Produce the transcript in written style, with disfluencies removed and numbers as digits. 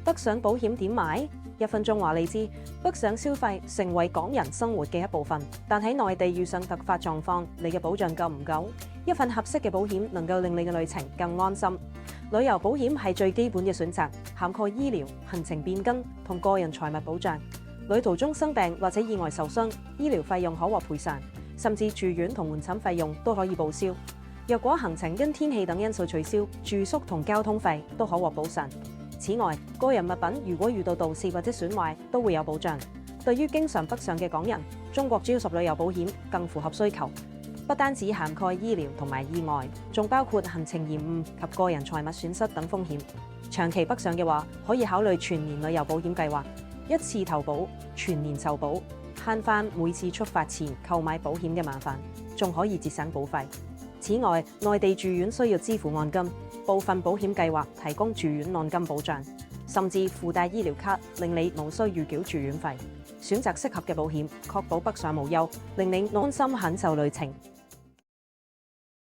北上保險點買？1分鐘話你知。北上消費成為港人生活嘅一部分，但喺內地遇上突發狀況，你嘅保障夠唔夠？一份合適嘅保險能夠令你嘅旅程更安心。旅遊保險係最基本嘅選擇，涵蓋醫療、行程變更同個人財物保障。旅途中生病或者意外受傷，醫療費用可獲賠償，甚至住院同門診費用都可以報銷。若果行程因天氣等因素取消，住宿同交通費都可獲補償。此外，個人物品如果遇到盜竊或者損壞，都會有保障。對於經常北上嘅港人，中國專屬旅遊保險更符合需求，不單止涵蓋醫療同埋意外，仲包括行程延誤及個人財物損失等風險。長期北上嘅話，可以考慮全年旅遊保險計劃，一次投保，全年受保，慳返每次出發前購買保險嘅麻煩，仲可以節省保費。此外，內地住院需要支付按金，部分保險計劃提供住院按金保障，甚至附帶醫療卡，令你無需預繳住院費。選擇適合嘅保險，確保北上無憂，令你安心享受旅程。